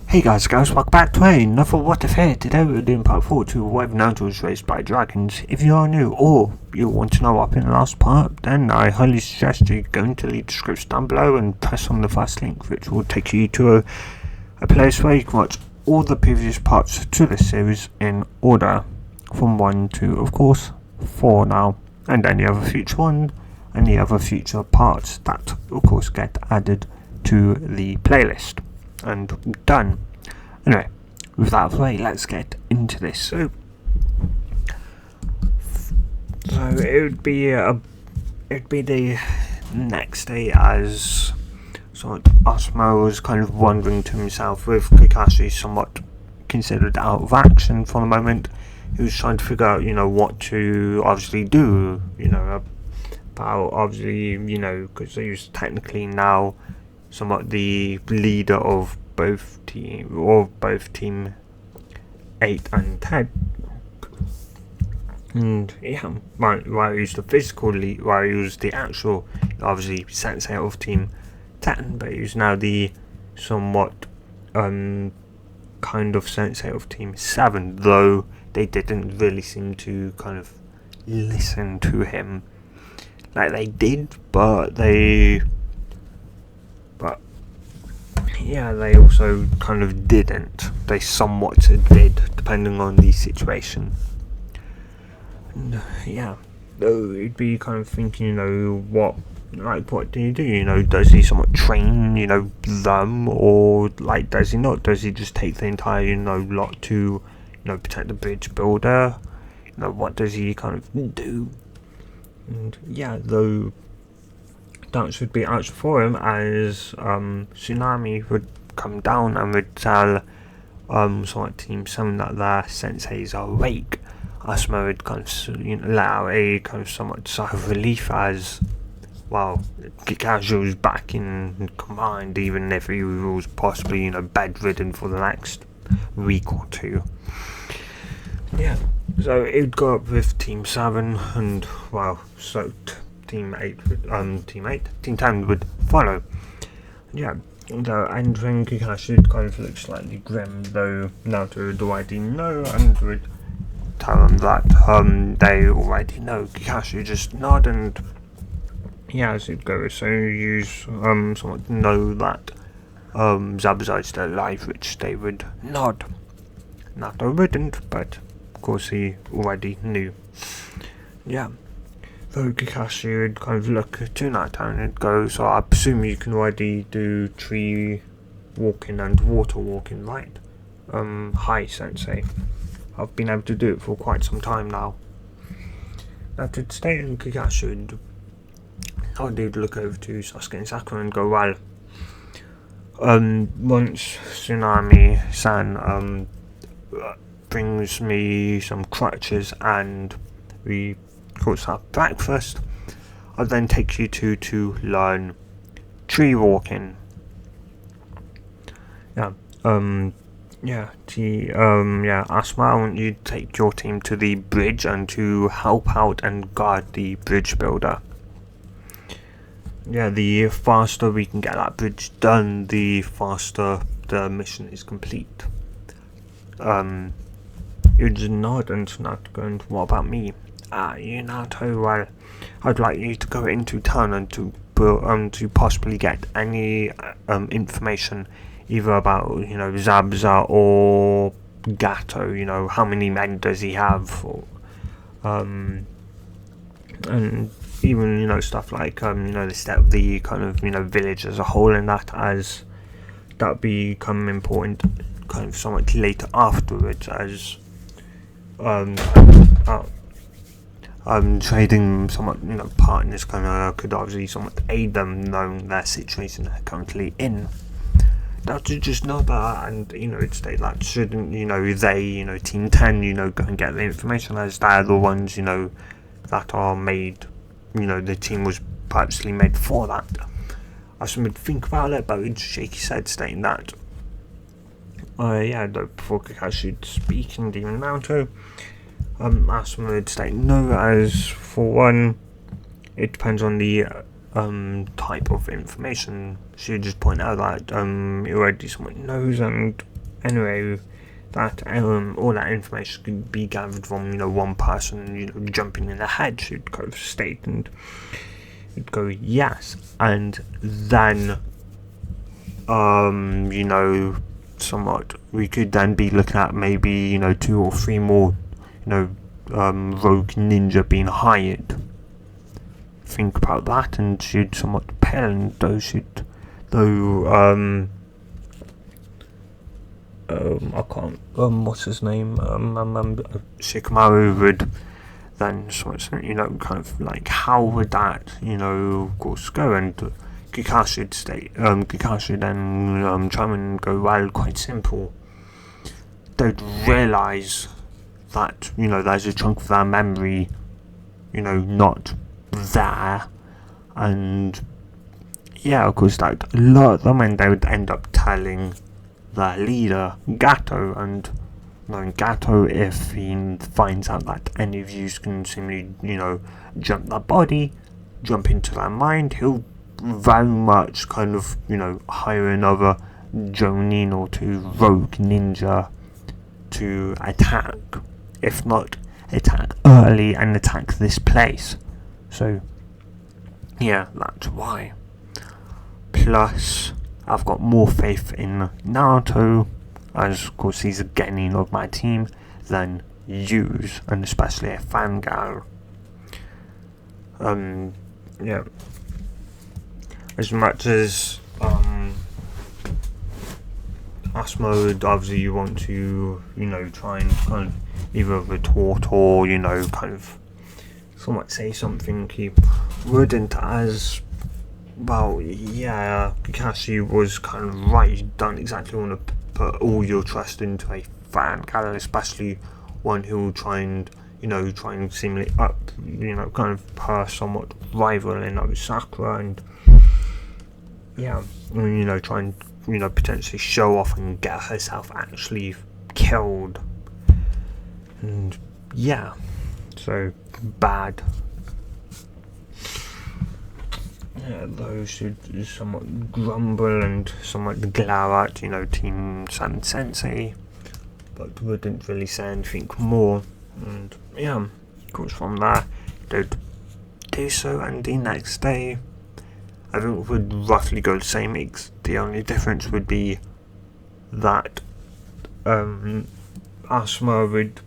Hey guys, welcome back to another What If Here. Today we're doing part 4 to Whether Naruto was raised by dragons. If you are new or you want to know what happened in the last part, then I highly suggest you go into the description down below and press on the first link, which will take you to a place where you can watch all the previous parts to this series in order, from 1 to, of course, 4 now, and any other future parts that, of course, get added to the playlist. And done. Anyway, with that out of the way, let's get into this. So it would be the next day as Asuma was kind of wondering to himself, with Kakashi somewhat considered out of action for the moment. He was trying to figure out, what to obviously do, about obviously, because he was technically now somewhat the leader of both team 8 and 10. And yeah, while he was the physical lead, while he was the actual, obviously, sensei of team 10, but he was now the somewhat kind of sensei of team 7, though they didn't really seem to kind of listen to him. Like they did, but they also kind of didn't. They somewhat did, depending on the situation. And though it'd be kind of thinking, what do you do? Does he somewhat train, them, or does he not? Does he just take the entire, lot to, protect the bridge builder? What does he kind of do? And though that should be out for him, as Tsunami would come down and would tell somewhat Team 7 that their senseis are awake. Asuma would kind of allow a kind of somewhat sigh of relief, as well, Kakashi was back in command, even if he was possibly bedridden for the next week or two. So it would go up with Team 7, and Team 10 would follow. And when Kakashi would kind of look slightly grim, though Naruto would already know and would tell them that they already know. Kakashi would just nod, and as it goes, so you somewhat know that Zabuza is still alive, which they would nod. Naruto wouldn't, but of course he already knew. Though Kakashi would kind of look to Naruto and it'd go, so I presume you can already do tree walking and water walking, right? Hi, Sensei. I've been able to do it for quite some time now. That would stay in Kakashi, and I would look over to Sasuke and Sakura and go, well, once Tsunami-san brings me some crutches and we have breakfast, I'll then take you to learn tree walking. Asuma, I want you to take your team to the bridge and to help out and guard the bridge builder. The faster we can get that bridge done, the faster the mission is complete. You just nod and not go, and what about me? Naruto, well, I'd like you to go into town and to possibly get any information, either about Zabuza or Gato. How many men does he have, or and even stuff like the state of the kind of village as a whole, and that become important kind of somewhat later afterwards, as trading somewhat partners could obviously somewhat aid them, knowing their situation they're currently in. That to just know that, and it'd state that shouldn't they Team 10 go and get the information, as they're the ones that are made, the team was purposely made for that. I would think about it, but he'd shake his head, stating that before Kakashi would speak, and even Naruto, Asuma would state no, as for one, it depends on the type of information. She would just point out that already someone knows, and anyway, that all that information could be gathered from one person jumping in the head. She'd go state and it'd go yes, and then somewhat we could then be looking at maybe 2 or 3 more rogue ninja being hired. Think about that, and should somewhat pale, and I can't what's his name, Shikamaru would then kind of like, how would that of course go, and Kakashi then try and go, well, quite simple. They'd realise that there's a chunk of their memory not there, and of course that alert them, and they would end up telling their leader Gato, and knowing Gato, if he finds out that any of you can simply jump their body, jump into their mind, he'll very much kind of hire another Jonin or 2 rogue ninja to attack, if not attack early and attack this place. So that's why. Plus, I've got more faith in Naruto, as of course he's a genin of my team, than yous, and especially a fangirl. As much as Asuma would obviously you want to try and kind of either retort or kind of somewhat say something, he wouldn't, as well. Kakashi was kind of right. You don't exactly want to put all your trust into a fan character, especially one who will try and simulate up kind of her somewhat rival in Sakura, and try and potentially show off and get herself actually killed, and so bad. Those should somewhat grumble and somewhat glare at Team Sun Sensei, but wouldn't really say anything more. And of course from there they'd do so, and the next day I think it would roughly go the same. The only difference would be that Asuma would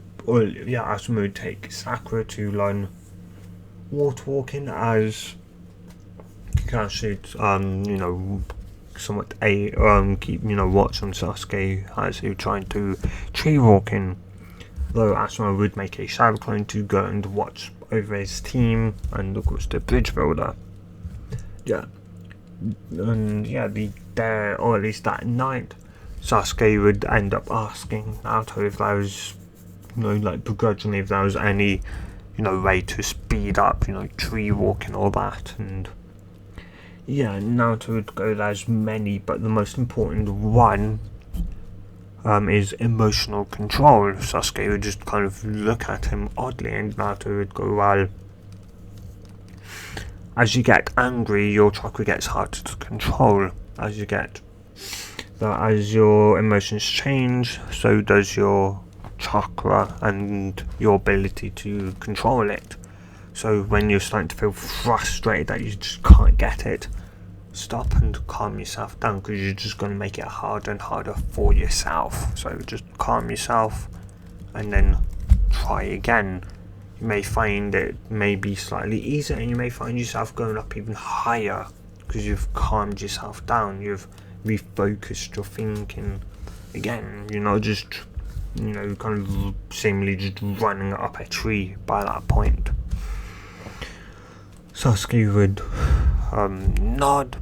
take Sakura to learn water walking, as Kakashi somewhat keep watch on Sasuke as he was trying to tree walking. Though Asuma would make a shadow clone to go and watch over his team, and of course the bridge builder. Or at least that night, Sasuke would end up asking Naruto if there was, begrudgingly, if there was any, way to speed up, tree walking, all that, and Naruto would go, there's many, but the most important one is emotional control. Sasuke would just kind of look at him oddly, and Naruto would go, well, as you get angry, your chakra gets harder to control. As your emotions change, so does your chakra and your ability to control it. So when you're starting to feel frustrated that you just can't get it, stop and calm yourself down, because you're just going to make it harder and harder for yourself. So just calm yourself and then try again. You may find it may be slightly easier, and you may find yourself going up even higher because you've calmed yourself down, you've refocused your thinking again. You're not just kind of seemingly just running up a tree by that point. Sasuke would nod,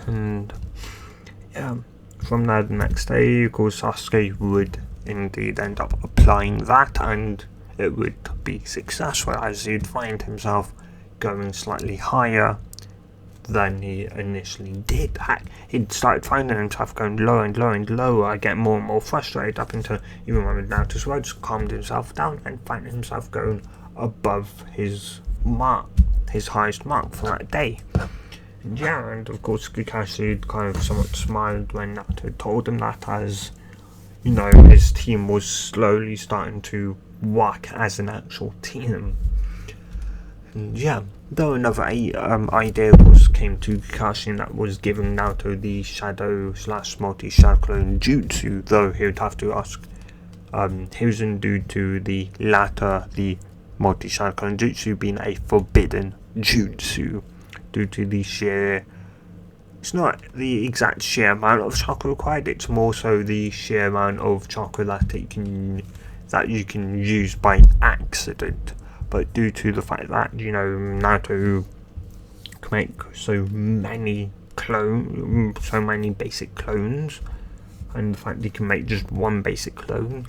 and from there the next day, of course, Sasuke would indeed end up applying that, and it would be successful, as he'd find himself going slightly higher than he initially did. He'd started finding himself going lower and lower and lower, get more and more frustrated, up until even when Naruto's words calmed himself down and found himself going above his mark, his highest mark for that day. Yeah, and of course Kakashi kind of somewhat smiled when Naruto told him that, as you know, his team was slowly starting to work as an actual team. And yeah, though another idea was came to Kakashi, and that was giving Naruto the shadow / multi-cyclone jutsu, though he would have to ask Hiruzen due to the latter, the multi-cyclone jutsu being a forbidden jutsu, due to the sheer, it's not the exact sheer amount of chakra required, it's more so the sheer amount of chakra that you can use by accident. But due to the fact that, you know, Naruto can make so many basic clones, and the fact that he can make just one basic clone,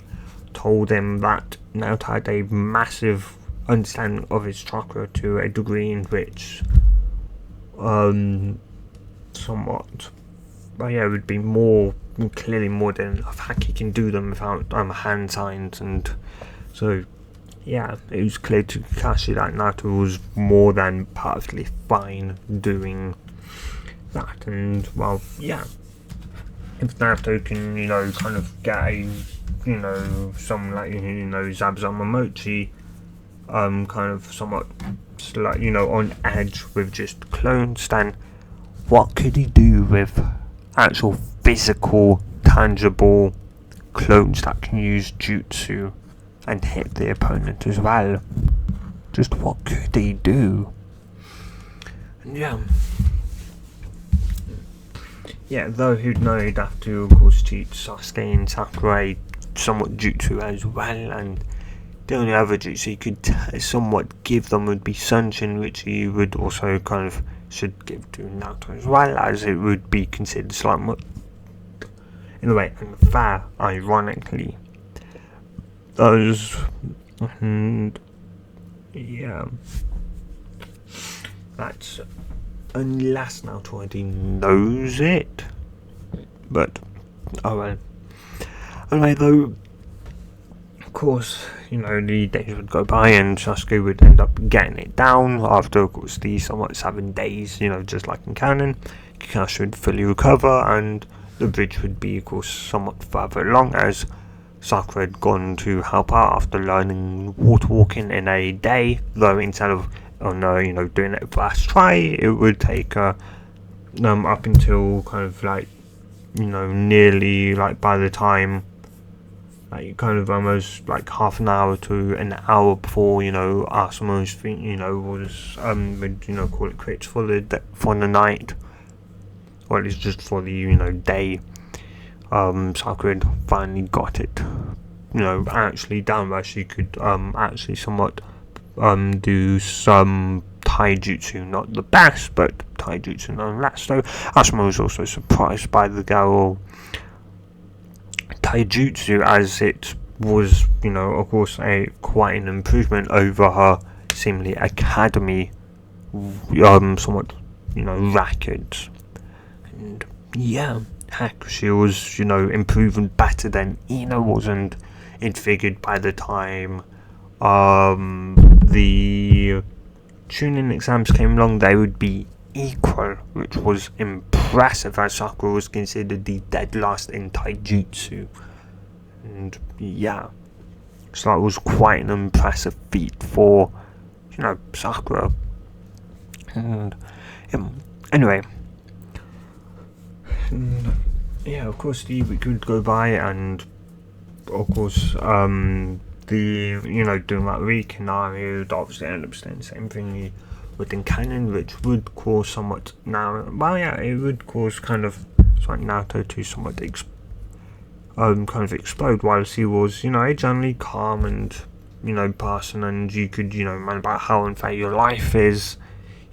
told him that Naruto had a massive understanding of his chakra to a degree in which somewhat, but yeah, it would be clearly more than enough. Heck, he can do them without hand signs, and so yeah, it was clear to Kakashi that Naruto was more than perfectly fine doing that. And well, yeah, if Naruto can, you know, kind of get a, you know, someone like, you know, Zabuza Momochi, kind of somewhat, like, you know, on edge with just clones, then what could he do with actual physical, tangible clones that can use jutsu and hit the opponent as well? Just what could he do? And yeah, though he'd know he'd have to, of course, teach Sasuke and Sakura somewhat jutsu as well, and the only other jutsu he could somewhat give them would be Sunshin, which he would also kind of should give to Naruto as well, as it would be considered slightly, in a way, unfair, ironically. And yeah, that's, unless Naruto already knows it, but oh well. Anyway, though, of course, you know, the days would go by and Sasuke would end up getting it down after, of course, the somewhat 7 days, you know, just like in canon. Kakashi would fully recover, and the bridge would be, of course, somewhat further along, as Sakura had gone to help out after learning water walking in a day, though instead of you know, doing it first try, it would take up until kind of like, you know, nearly like by the time, like kind of almost like half an hour to an hour before, you know, Asumo's feet, you know, was would, you know, call it quits for the night, or at least just for the, you know, day. Sakura had finally got it, you know, actually down where she could actually somewhat do some taijutsu, not the best, but taijutsu nonetheless. So Asuma was also surprised by the girl taijutsu, as it was, you know, of course, quite an improvement over her seemingly academy somewhat, you know, records. And yeah, heck, she was, you know, improving better than Ino was, and it figured by the time the tuning exams came along, they would be equal, which was impressive, as Sakura was considered the dead last in taijutsu. And yeah, so that was quite an impressive feat for, you know, Sakura. And anyway, yeah, of course the week would go by, and of course the, you know, during that week, Naruto would obviously end up saying the same thing within canon, which would cause somewhat it would cause kind of Naruto to somewhat kind of explode, whilst he was, you know, a generally calm and, you know, person, and you could, you know, man about how unfair your life is,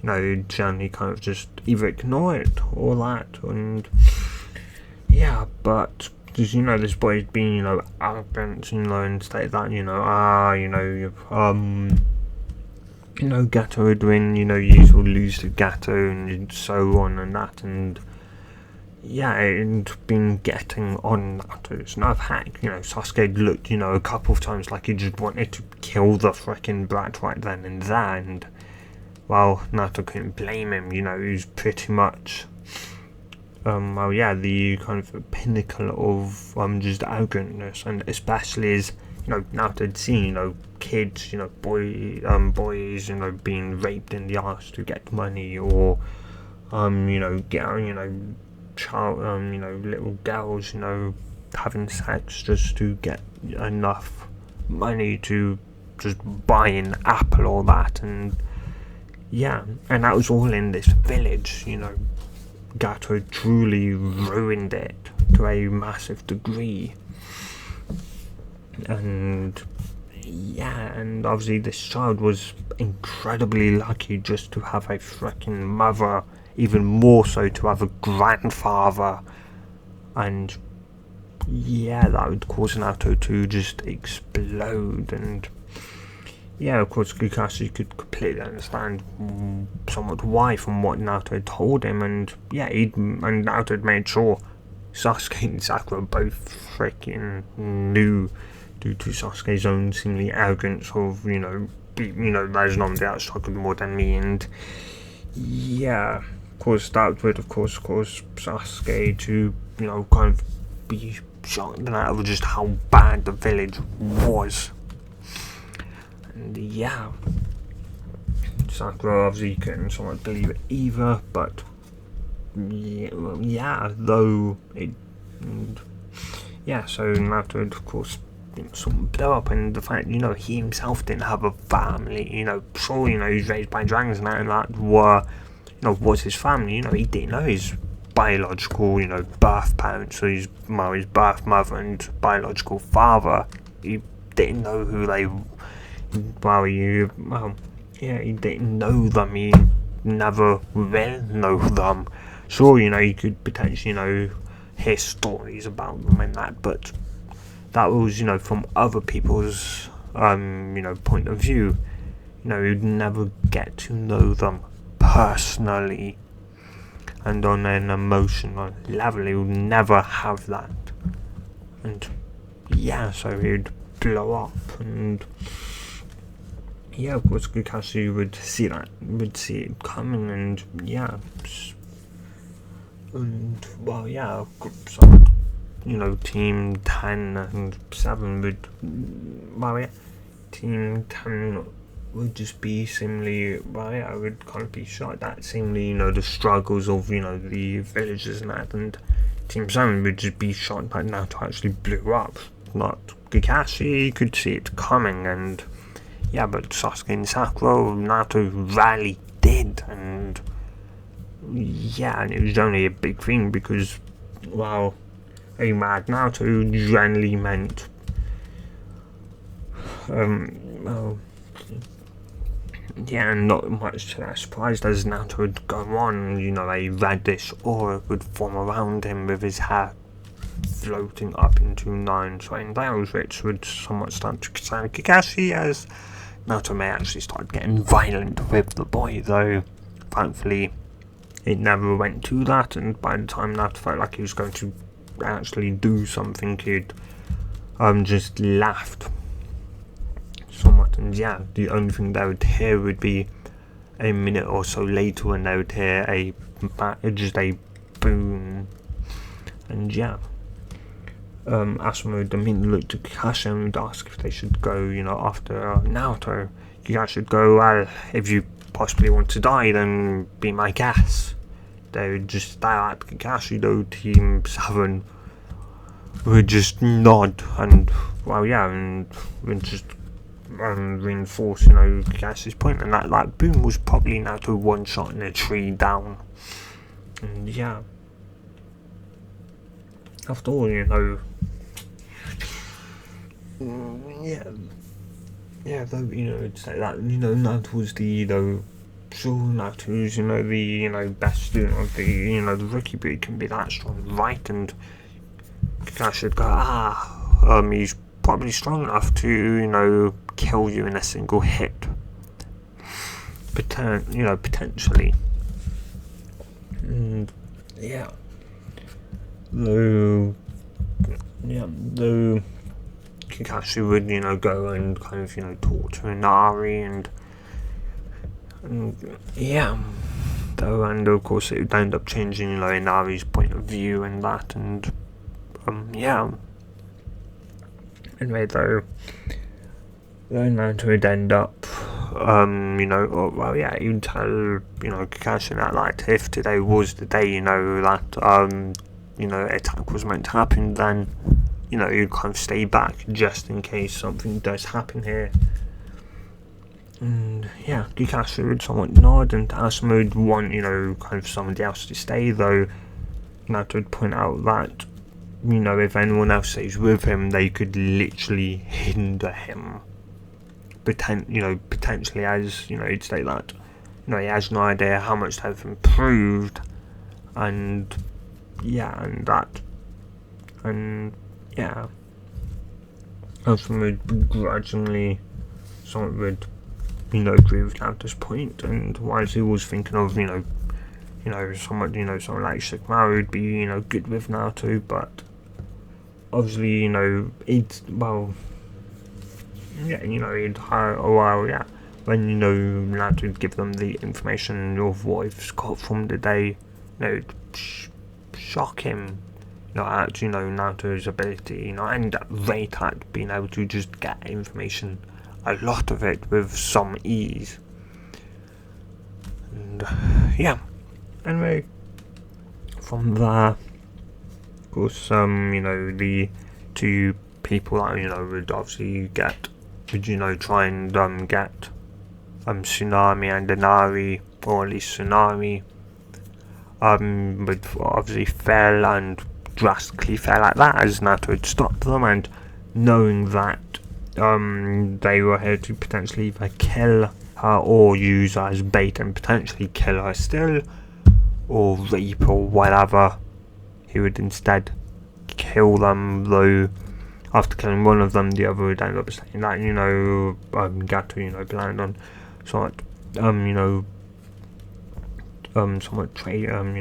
you know, generally kind of just either ignore it or that. And yeah, but because, you know, this boy's been, you know, arrogant, you know, and state that, you know, you know, Gato would win, you know, you will lose to Gato, and so on and that, and yeah, and been getting on Naruto's nerve. Heck, you know, Sasuke looked, you know, a couple of times like he just wanted to kill the frickin' brat right then and there, and well, Naruto couldn't blame him, he was pretty much, well, yeah, the kind of pinnacle of, just arrogantness, and especially as, Naruto had seen, kids, boys, being raped in the arse to get money, or, get, child, little girls, having sex just to get enough money to just buy an apple or that, and yeah, and that was all in this village, Gato truly ruined it to a massive degree. And yeah, and obviously this child was incredibly lucky just to have a freaking mother, even more so to have a grandfather, and yeah, that would cause Naruto to just explode. And yeah, of course, Kakashi could completely understand somewhat why from what Naruto had told him, and yeah, and Naruto had made sure Sasuke and Sakura both freaking knew, due to Sasuke's own seemingly arrogance of, there's none that struggled more than me, and yeah, of course, that would, of course, cause Sasuke to, kind of be shocked at just how bad the village was. And yeah, Sakura obviously couldn't somewhat believe it either, but yeah, though it, and yeah, so Naruto, of course, sort of blew up, and the fact, he himself didn't have a family, sure, he was raised by dragons and that were, was his family, he didn't know his biological, birth parents, so his birth mother and biological father, he didn't know who they he didn't know them, he never will know them. Sure, you could potentially, hear stories about them and that, but that was, from other people's, point of view. You'd never get to know them personally, and on an emotional level, you would never have that. And yeah, so he'd blow up, and yeah, of course, Kakashi would see it coming, and yeah, and well, yeah, so, Team 10 and 7 would, well, yeah, Team 10 would just be seemingly, well, yeah, I would kind of be shocked at seemingly, the struggles of, the villagers and that, and Team 7 would just be shocked that Naruto actually blew up. Not Kakashi could see it coming, and yeah, but Sasuke and Sakura, Naruto rarely did, and yeah, and it was only a big thing because, well, a mad Naruto generally meant, well, yeah, and not much to that surprise as Naruto would go on, a reddish aura would form around him with his hair floating up into 9 swaying bells, which would somewhat start to concern Kakashi as Naruto may actually start getting violent with the boy, though thankfully it never went to that, and by the time Naruto felt like he was going to actually do something, he'd just laughed somewhat, and yeah, the only thing they would hear would be a minute or so later when they would hear just a boom, and yeah, Asuma would immediately look to Kakashi and would ask if they should go, after Naruto. Kakashi should go, well, if you possibly want to die, then be my guest. They would just stare at Kakashi, though Team 7 would just nod, and, well, yeah, and would just reinforce, Kakashi's point, and that boom was probably Naruto one shot in a tree down. And yeah, after all, yeah, though, it's like that, Naruto was the, sure, Naruto's, the, best student of the, the rookie breed can be that strong, right? And Kakashi would go, he's probably strong enough to, kill you in a single hit. Potentially. And, yeah. Though Kakashi would, go and kind of, talk to Inari, and Yeah, though, and of course it would end up changing, Inari's point of view and that, and yeah. Anyway, though Naruto would end up, you'd tell, Kakashi that, like, if today was the day, that, attack was meant to happen, then, you'd kind of stay back just in case something does happen here. And yeah, Kakashi would somewhat nod, and Asuma would want, kind of somebody else to stay, though Naruto would point out that, if anyone else stays with him, they could literally hinder him. Potentially, as, he'd say that, he has no idea how much they've improved, and Asuma would begrudgingly, someone would, agree with Naruto's point, and whilst he was thinking of, someone like Shikamaru would be, good with Naruto, but obviously, it's, well, yeah, he'd hire, when, Naruto would give them the information of what he's got from the day, it'd shock him, actually, Naruto's ability, and that rate at being able to just get information, a lot of it, with some ease. And, anyway, from there, of course, the two people that, would obviously try and get, Tsunami and Inari, or at least Tsunami, would obviously fail, and drastically fail at that, as Naruto would stop them, and knowing that, they were here to potentially either kill her or use her as bait and potentially kill her still, or rape or whatever, he would instead kill them, though after killing one of them, the other would end up saying that, Gato, planned on somewhat, somewhat trade, and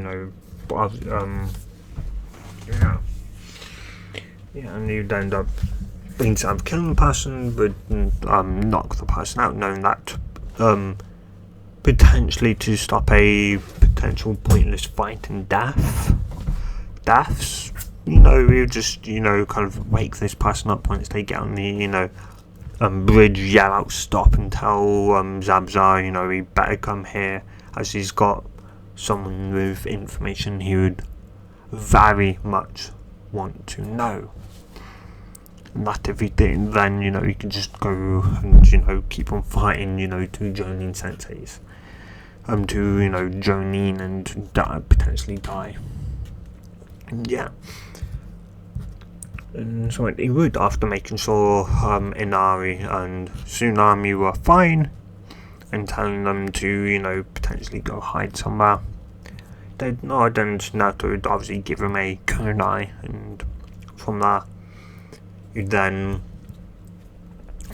you'd end up, instead of killing the person, would knock the person out, knowing that, potentially to stop a potential pointless fight and deaths, we'll just, kind of wake this person up once they get on the, bridge, yell out stop, and tell, Zabza, he better come here, as he's got someone with information he would very much want to know. And that if he didn't, then, he could just go and, keep on fighting, to Jonin senseis. To, Jonin, and potentially die. And yeah. And so he would, after making sure Inari and Tsunami were fine, and telling them to, potentially go hide somewhere, they'd nod, and Naruto would obviously give him a kunai, and from there, he'd then,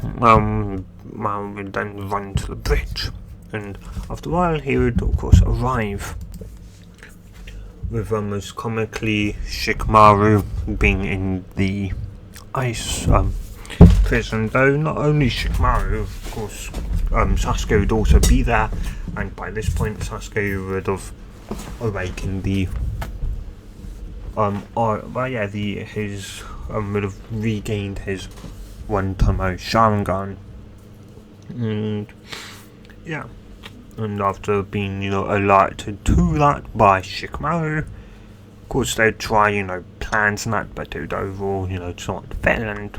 would then run to the bridge, and after a while, he would, of course, arrive, with most comically Shikamaru being in the ice prison, though not only Shikamaru, of course, Sasuke would also be there, and by this point Sasuke would have awakened would have regained his one-tomo Sharingan, and yeah. And after being, alerted to that by Shikamaru, of course they'd try, plans and that, but it would overall, somewhat fail, and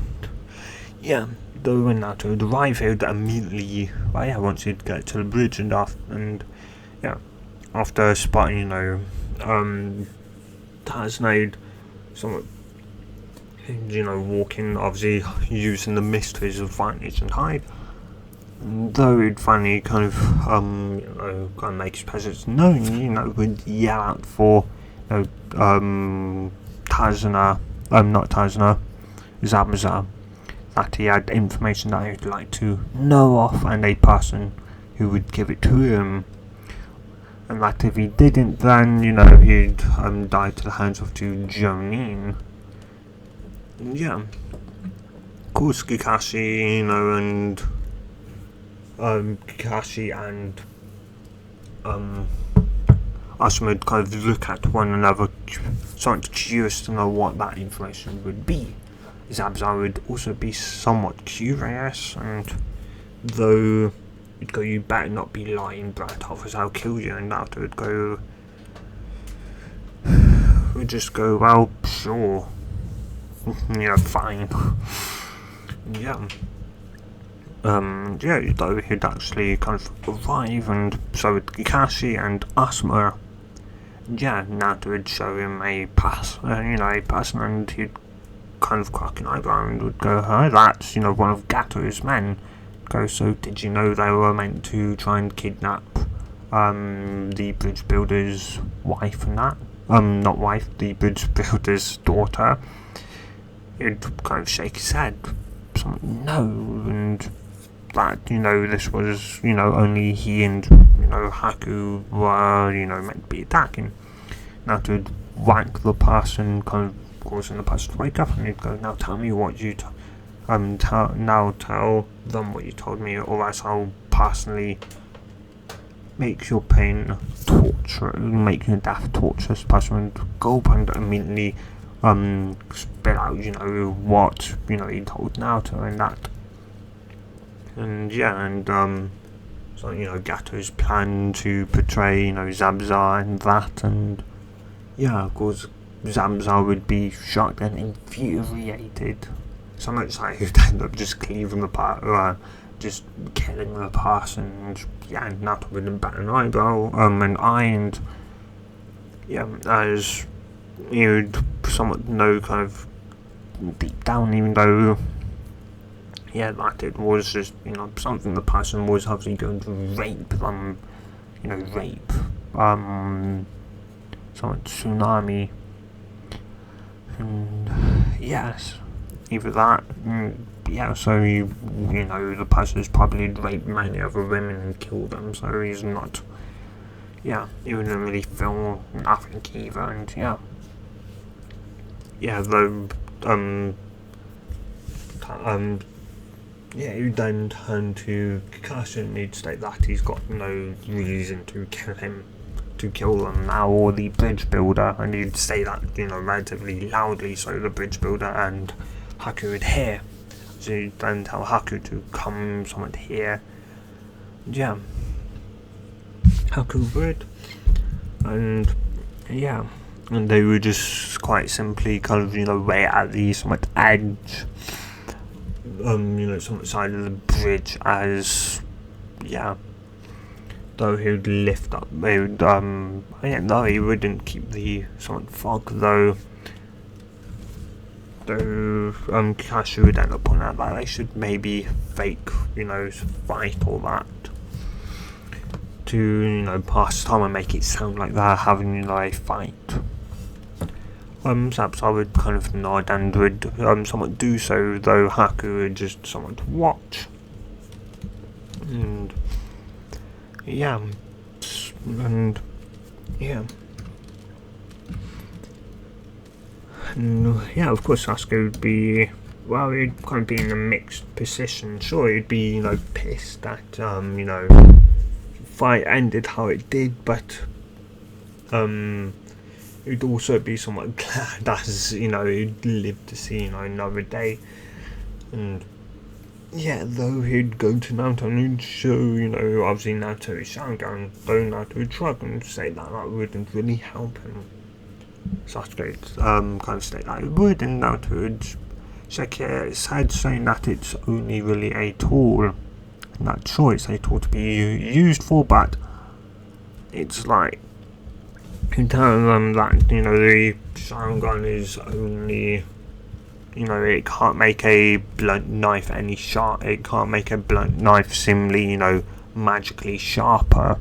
yeah, though when Naruto would arrive, he would immediately, once he'd get to the bridge, and after spotting, Tazna, somewhat, walking, obviously using the mist to his advantage and hide. Though he'd finally kind of make his presence known, would yell out for, Zabza, that he had information that he'd like to know of, and a person who would give it to him, and that if he didn't, then, he'd die to the hands of Jonin. And yeah, of course Kakashi, and Kakashi and Asuma would kind of look at one another, somewhat curious to know what that information would be. Zabzar would also be somewhat curious, and though he'd go, "You better not be lying, Bratov, I'll kill you," and Naruto would just go, "Well, sure, fine." Yeah. Though he'd actually kind of arrive, and so would Kakashi and Asuma. Yeah, Naruto would show him a pass, and he'd kind of crack an eyebrow and would go, "Oh, that's, one of Gato's men." Go, "So did you know they were meant to try and kidnap, the bridge builder's wife and that? Not wife, the bridge builder's daughter?" He'd kind of shake his head. No, and that, this was, only he and, Haku were, meant to be attacking. Now to whack the person, kind of causing the person to wake up, and he'd go, "Now tell me what you, tell them what you told me, or else I'll personally make your pain torture, make your death torturous." Person would go up and immediately spit out, what, he told Naruto and that. And so, Gato's plan to portray, Zabzar and that, and yeah, of course, Zabzar would be shocked and infuriated. So much so he'd end up just cleaving apart, just killing the person, and yeah, Naruto wouldn't bat an eyebrow, and as you'd somewhat know kind of deep down, even though that it was just, something the person was obviously going to rape them, somewhat Tsunami, and yes, either that, so the person's probably raped many other women and killed them, so he's not, he wouldn't really feel nothing either, and he would then turn to Kakashi and he'd state that he's got no reason to kill them now, or the bridge builder, and he'd say that, relatively loudly so the bridge builder and Haku would hear. So he'd then tell Haku to come somewhat here. Haku would, and they would just quite simply kind of, wait at the somewhat edge, somewhat side of the bridge, as, though he would lift up, he wouldn't keep the somewhat fog, though Kakashi would end up on that they should maybe fake, fight or that, to, pass time and make it sound like they're having, a fight. Zabzar would kind of nod and would somewhat do so, though Haku would just somewhat watch. And of course Sasuke would be, he'd kind of be in a mixed position. Sure, he'd be, pissed that, fight ended how it did, but, he'd also be somewhat glad as, he'd live to see, another day. And though he'd go to Naruto and he'd show, obviously Naruto's Sharingan, though Naruto would shrug and say that wouldn't really help him. Sasuke would kind of state that it would, and Naruto would shake his head, saying that it's only really a tool, and that choice a tool to be used for, but it's like, you tell them that, the Sharingan is only, it can't make a blunt knife any sharp, it can't make a blunt knife seemingly, magically sharper.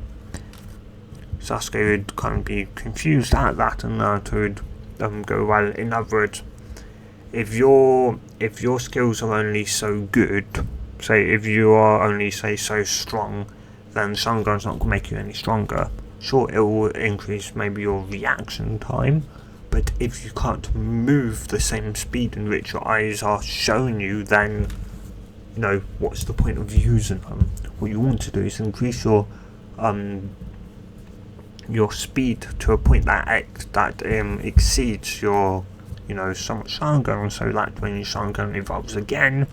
Sasuke would kind of be confused at that, and Naruto would go, well, in other words, if your skills are only so good, say if you are only so strong, then Sharingan's not going to make you any stronger. Sure, it will increase maybe your reaction time, but if you can't move the same speed in which your eyes are showing you, then, what's the point of using them? What you want to do is increase your your speed to a point that exceeds your, Sharingan, so that when your Sharingan evolves again,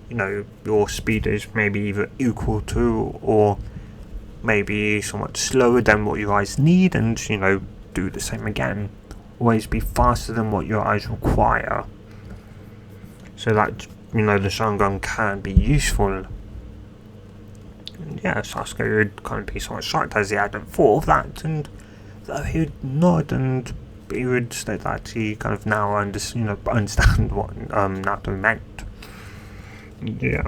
your speed is maybe either equal to or maybe somewhat slower than what your eyes need, and do the same again. Always be faster than what your eyes require, so that the Sharingan can be useful. And yeah, Sasuke would kind of be somewhat shocked as he hadn't thought of that, and though he would nod and he would state that he kind of now understand what Naruto meant. Yeah.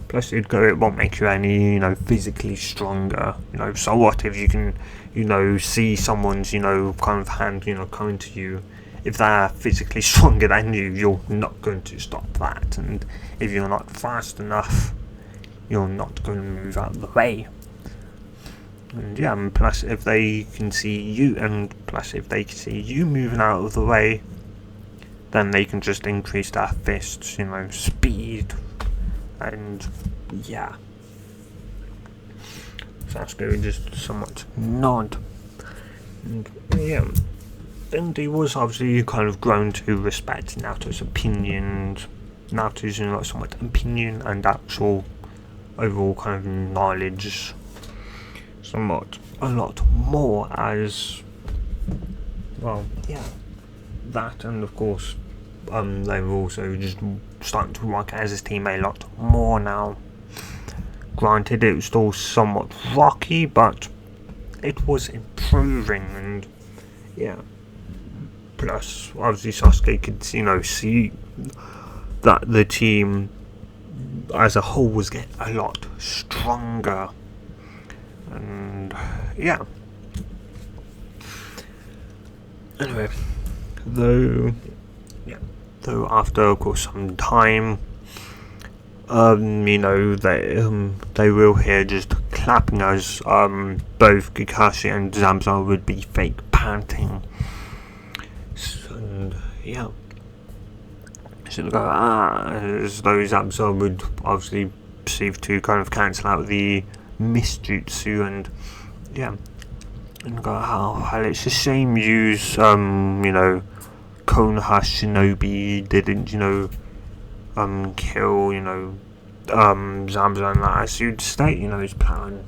Plus, it won't make you any, physically stronger. So what if you can, see someone's, kind of hand, coming to you. If they're physically stronger than you, you're not going to stop that. And if you're not fast enough, you're not going to move out of the way. And yeah, and plus if they can see you, moving out of the way, then they can just increase their fists, speed. And yeah, Sasuke would just somewhat nod. And yeah, and he was obviously kind of grown to respect Naruto's opinions, somewhat opinion and actual overall kind of knowledge somewhat a lot more, as well. Yeah, that, and of course they were also just starting to work as his team a lot more now. Granted, it was still somewhat rocky, but it was improving. And yeah, plus obviously Sasuke could see that the team as a whole was getting a lot stronger. And yeah, anyway, though after of course some time, they will hear just clapping as both Kakashi and Zamza would be fake panting. And yeah, so they go as though Zamza would obviously perceive to kind of cancel out the Mist-jutsu, and yeah, and go, well, it's a shame you Konoha Shinobi didn't kill Zamza, and that, as you'd state his plan.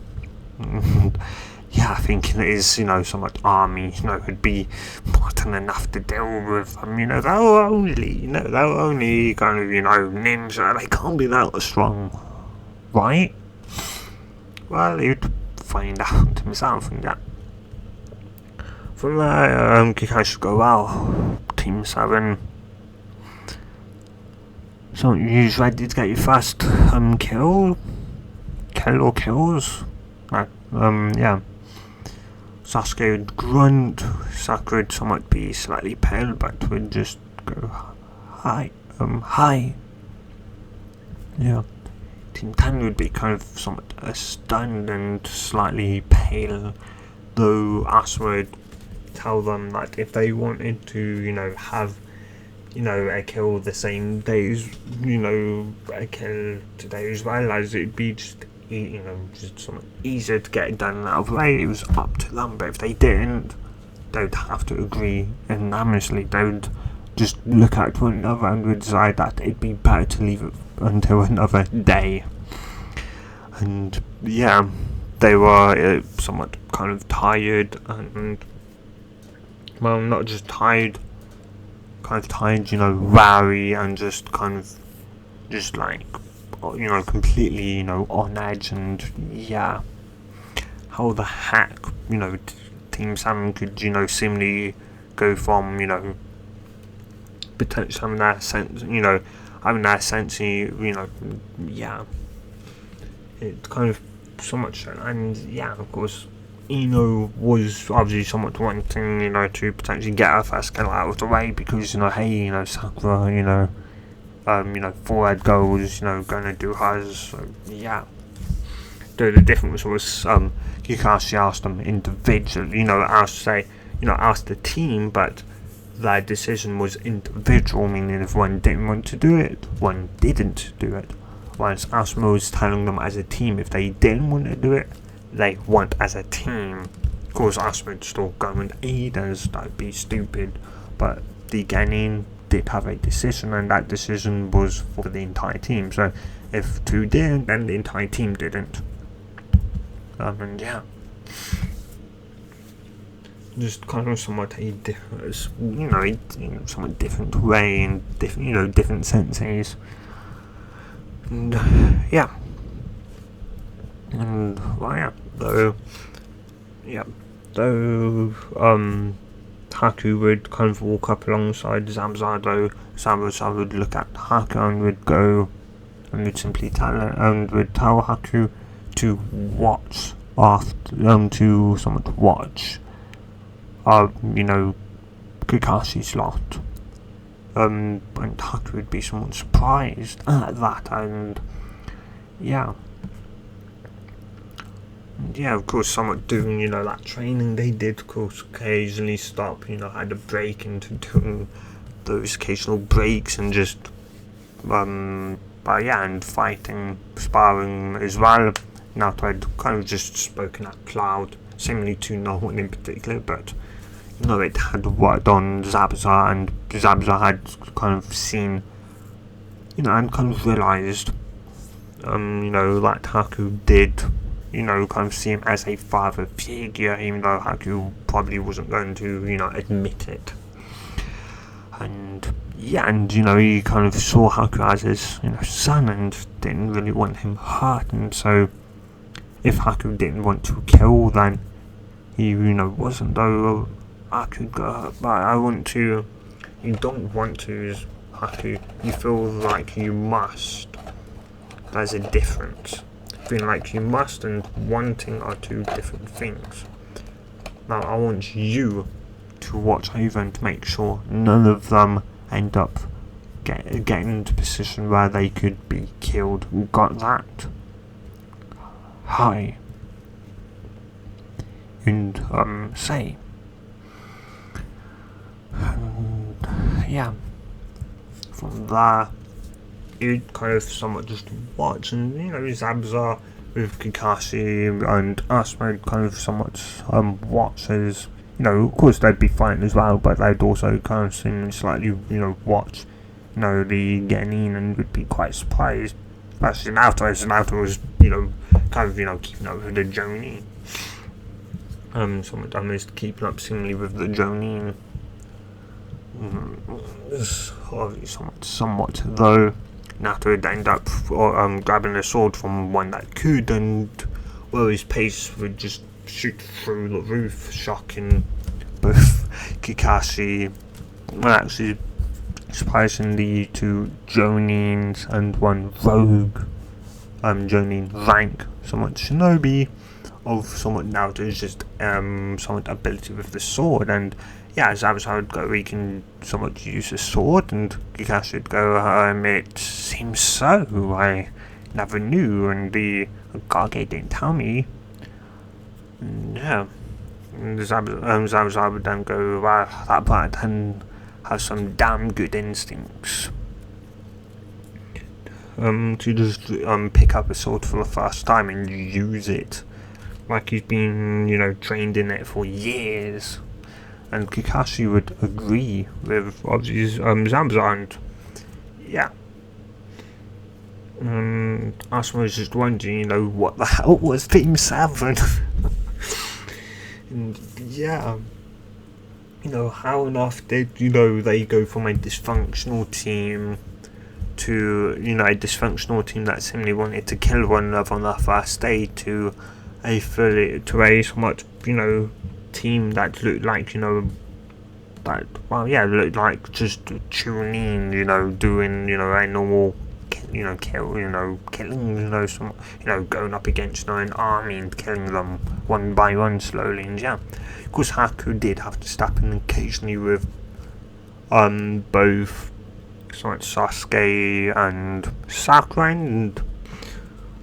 Yeah, I think it is somewhat army would be more than enough to deal with them. They're only kind of ninja, they can't be that strong, right? Well, he'd find out himself. And yeah, from there, Kakashi would go, well, Team 7, so you ready to get your first kill or kills? Yeah. Sasuke would grunt. Sakura would somewhat be slightly pale, but would just go, hi. Yeah. Team 10 would be kind of somewhat stunned and slightly pale, though Asuma would tell them that if they wanted to, have, a kill the same day as, a kill today as well, as it'd be just somewhat easier to get it done out of the way. It was up to them, but if they didn't, they would have to agree unanimously. They would just look at one another and would decide that it'd be better to leave it until another day. And yeah, they were somewhat kind of tired, and well, not just tired, wary, and just kind of completely on edge. And yeah, how the heck Team 7 could seemingly go from potentially having that sense, yeah, it's kind of so much so. And yeah, of course, was obviously somewhat wanting, to potentially get her first kill out of the way, because, hey, Sakura, forehead goals, gonna do hers, so yeah. The difference was, Kakashi asked them individually, asked the team, but their decision was individual, meaning if one didn't want to do it, one didn't do it. Whereas Asuma was telling them as a team, if they didn't want to do it, they want as a team. Of course, us would still go and aid us, that'd be stupid, but the Genin did have a decision, and that decision was for the entire team. So if two didn't, then the entire team didn't. And yeah, just kind of somewhat a different, somewhat different way and different, different senses. And yeah, and well, though Haku would kind of walk up alongside Zabza, though Zabza would look at Haku and would go and would simply tell Haku to watch to somewhat watch Kakashi's lot. And Haku would be somewhat surprised at that, and yeah, of course, somewhat doing, that training they did, of course, occasionally stop, had a break into doing those occasional breaks and just, and fighting, sparring as well. Naruto had kind of just spoken out loud, seemingly to no one in particular, but, it had worked on Zabza, and Zabza had kind of seen, and kind of realised, that Haku did, kind of see him as a father figure, even though Haku probably wasn't going to, admit it. And he kind of saw Haku as his, son, and didn't really want him hurt, and so if Haku didn't want to kill, then he, wasn't, though Haku got hurt, but you don't want to, Haku, you feel like you must. There's a difference. Feeling like you must and wanting are two different things. Now I want you to watch over and to make sure none of them end up getting into a position where they could be killed. Got that? Hi. And say. And yeah. From there, you kind of somewhat just watch, and Zabza with Kakashi and Asma kind of somewhat watch as, of course they'd be fighting as well, but they'd also kind of seem slightly, watch, the Genin, and would be quite surprised, especially Naruto, as Naruto was, kind of, keeping up with the Jonin. Somewhat almost keeping up seemingly with the Jonin. Somewhat though. Naruto would end up grabbing a sword from one that could, and his pace would just shoot through the roof, shocking both Kakashi, actually surprisingly to Jonins and one rogue Jonin rank, somewhat shinobi of somewhat Naruto's just somewhat ability with the sword. And as Zabza would go, he can somewhat use a sword, and Kakashi would go, it seems so, I never knew, and the Kage didn't tell me. And Zabza would then go, that part then has some damn good instincts. To just pick up a sword for the first time and use it like he's been, trained in it for years. And Kakashi would agree with obviously Zabza, and Asuma was just wondering, what the hell was Team 7? And how enough did, they go from a dysfunctional team to, a dysfunctional team that seemingly wanted to kill one another on their first day to a somewhat, team that looked like, looked like just tuning, doing, a normal, killing, some, going up against, an army and killing them one by one slowly. And of course Haku did have to step in occasionally with, both, somewhat Sasuke and Sakura, and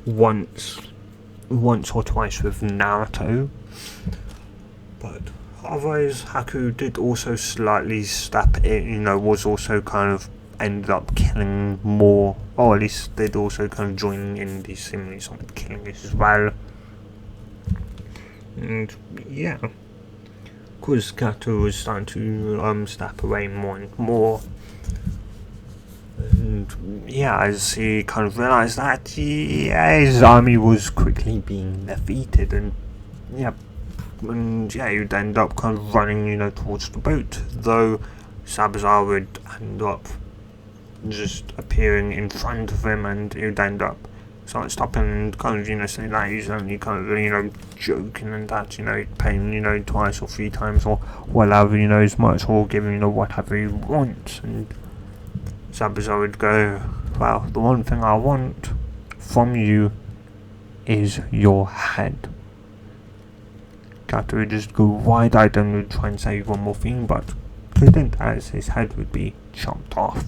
once or twice with Naruto. But otherwise, Haku did also slightly step in, was also kind of ended up killing more, or at least did also kind of join in the similarly somewhat killing as well. And yeah, because Kato was starting to step away more and more. And yeah, as he kind of realised that his army was quickly being defeated, and yeah, he would end up kind of running, towards the boat, though Sabazar would end up just appearing in front of him, and he would end up sort of stopping and kind of, saying that he's only kind of, joking, and that, he'd pay him, twice or three times or whatever, as much, or give him, whatever he wants. And Sabazar would go, well, the one thing I want from you is your head. Kato would just go wide-eyed and would try and say one more thing, but couldn't, as his head would be chopped off.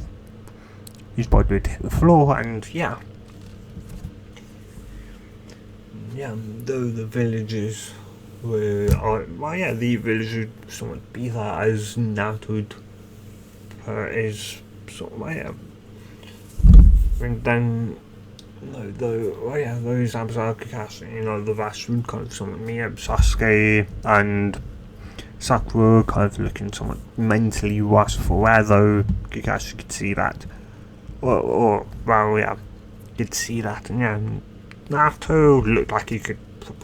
His body would hit the floor, and yeah, though the villagers were, the villagers would somewhat be there, as Naruto would is sort of, and then, those Abzar Kakashi, the rest would kind of somewhat meet up. Sasuke and Sakura were kind of looking somewhat mentally worse for wear, though Kakashi could see that. Could see that, and Naruto looked like he could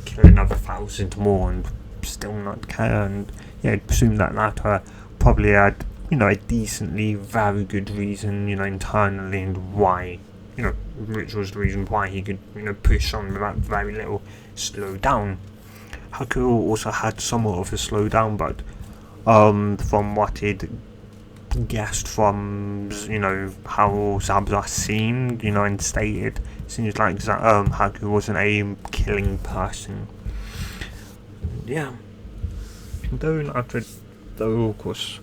kill another 1,000 more and still not care, and I'd presume that Naruto probably had, a decently very good reason, internally, and why, which was the reason why he could, push on without very little slow down. Haku also had somewhat of a slow down, but from what he'd guessed from, how Zabza seemed, and stated, it seems like Haku wasn't a killing person. Yeah. Though of course,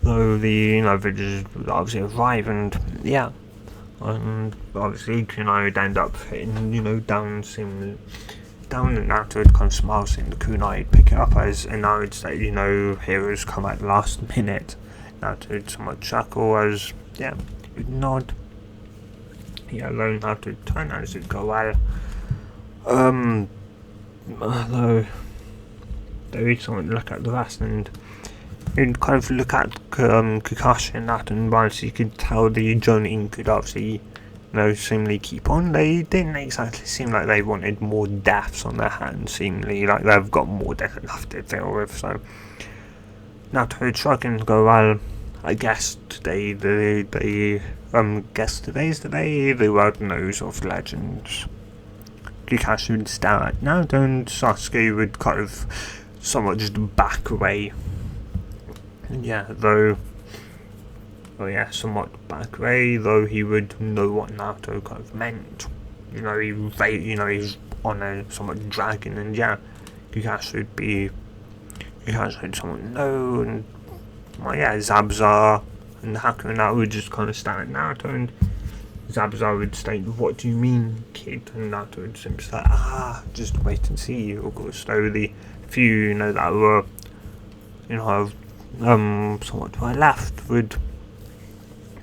the, villagers would obviously arrive, and yeah. And obviously, would end up hitting, down and Naruto would kind of smile, seeing the kunai, would pick it up as, and I would say, heroes come at the last minute. Naruto would somewhat chuckle as, would nod. Alone Naruto would turn as it go well. Though he'd somewhat look at the rest, and he'd kind of look at Kakashi and that, and whilst he could tell the Jonin could obviously, seemingly keep on, they didn't exactly seem like they wanted more deaths on their hands, seemingly like they've got more death enough to deal with, so Naruto would shrug and go, well, I guess today, guess today's the day the world knows of legends. Kakashi would stare at Naruto, and Sasuke would kind of somewhat just back away. Somewhat back away, though he would know what Naruto kind of meant. He's on a somewhat dragon, and Kakashi would somewhat know, and Zabza and Haku and Naruto would just kind of stare at Naruto, and Zabza would state, what do you mean, kid? And Naruto would simply say, just wait and see. Of course, though the few, that were, somewhat to my left would,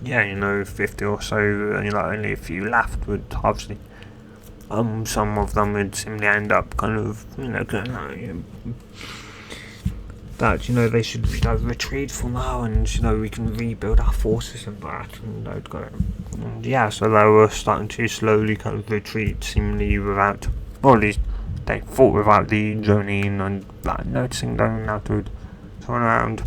50 or so, only a few left would obviously, some of them would simply end up kind of, going, that, they should, retreat for now, and, we can rebuild our forces and that, and they'd go, and so they were starting to slowly kind of retreat, seemingly without, or at least they fought without the Jonin, and noticing them now to turn around.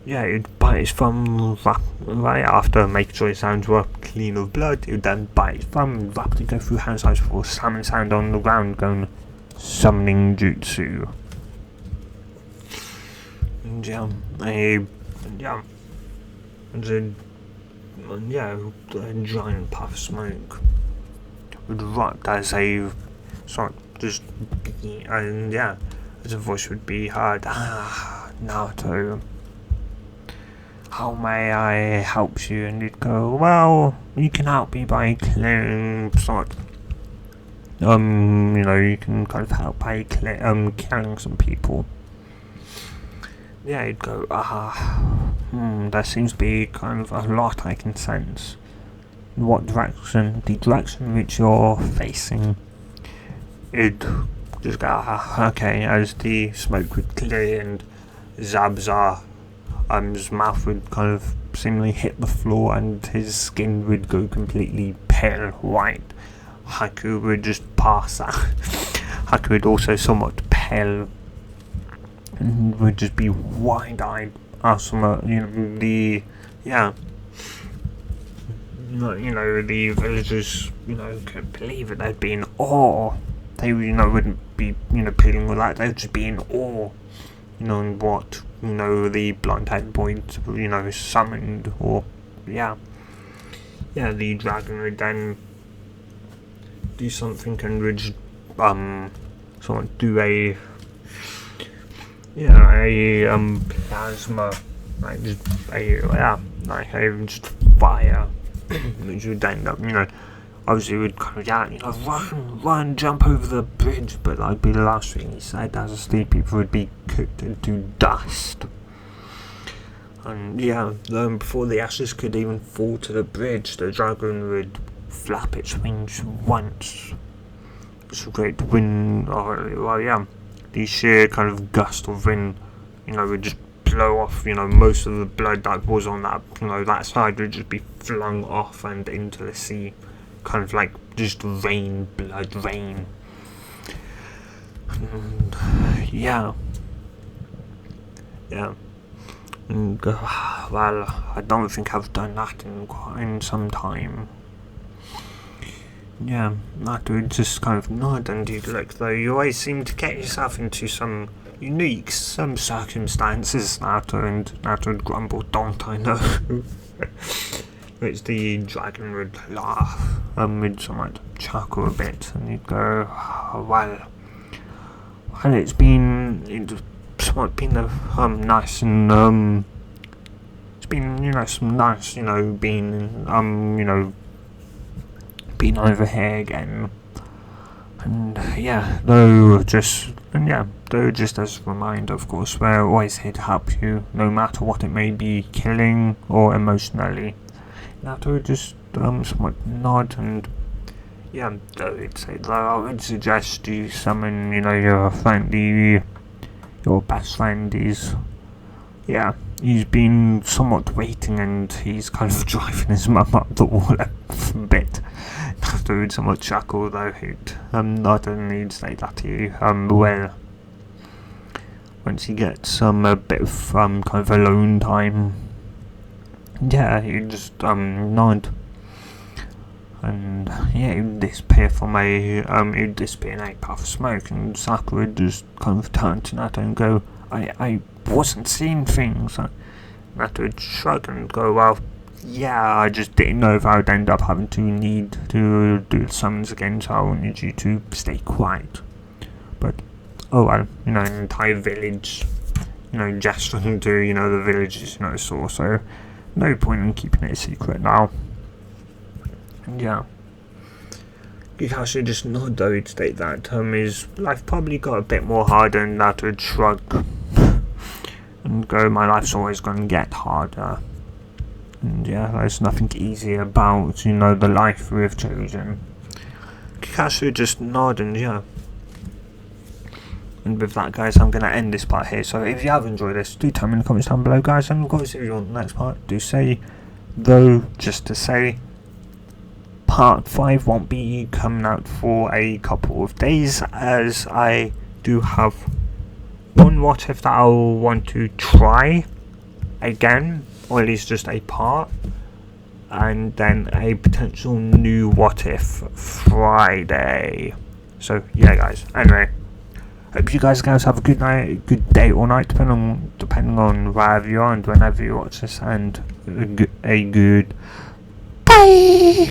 He'd bite his thumb right after making sure his hands were clean of blood. He'd then bite his thumb and rapidly go through hand size before slamming his hand on the ground, going summoning jutsu. And a giant puff of smoke would erupt as a sort of just, and as a voice would be heard, Naruto, how may I help you? And he'd go, well, you can help me by clearing sort you can kind of help by killing some people. He'd go, there seems to be kind of a lot I can sense. What direction? The direction which you're facing. It'd just go, okay, as the smoke would clear and Zab's mouth would kind of seemingly hit the floor and his skin would go completely pale white. Haku would just pass out. Haku would also somewhat pale and would just be wide-eyed. The villagers, couldn't believe it. They'd be in awe. They, wouldn't be, peeling with that. They'd just be in awe, and what, the blind-headed boy, summoned, or, the dragon would then do something and would just, someone do a plasma, just fire, which would end up, obviously would kind of run, jump over the bridge, but that'd be the last thing he said, as the people would be cooked into dust. And before the ashes could even fall to the bridge, the dragon would flap its wings once. It's a great wind, the sheer kind of gust of wind, would just blow off, most of the blood that was on that, that side would just be flung off and into the sea, kind of like just blood rain. And and I don't think I've done that in some time. That would just kind of nod, and you'd look, though you always seem to get yourself into some unique circumstances, Naruto, and Naruto would grumble, don't I know? Which the dragon would laugh, would somewhat chuckle a bit, and he'd go, well, it's somewhat been nice, and it's been, some nice, being over here again, and though just as a reminder, of course, we're always here to help you, no matter what it may be, killing or emotionally. That would just somewhat nod, and though I would suggest you summon, your best friend. He's been somewhat waiting, and he's kind of driving his mum up the wall a bit. That would somewhat chuckle, though he'd nod, and he'd say that to you, once he gets a bit of kind of alone time. He'd just nod, and he'd disappear he'd disappear in a puff of smoke, and Sakura would just kind of turn to Naruto and go, I wasn't seeing things. Naruto would shrug and go, well, I just didn't know if I would end up having to need to do the summons again, so I wanted you to stay quiet. But, an entire village, gesturing to, the villagers, saw, so no point in keeping it a secret now. Kakashi just nod, though he'd state that his life probably got a bit more harder, and that would shrug and go, my life's always going to get harder. And there's nothing easy about, the life we've chosen. Kakashi would just nod, and And with that, guys, I'm going to end this part here. So if you have enjoyed this, do tell me in the comments down below, guys. And of course, if you want the next part, do say, though, just to say, part 5 won't be coming out for a couple of days, as I do have one what if that I'll want to try again, or at least just a part, and then a potential new what if Friday. So guys, anyway, hope you guys have a good night, good day or night, depending on wherever you are and whenever you watch this, and a good bye.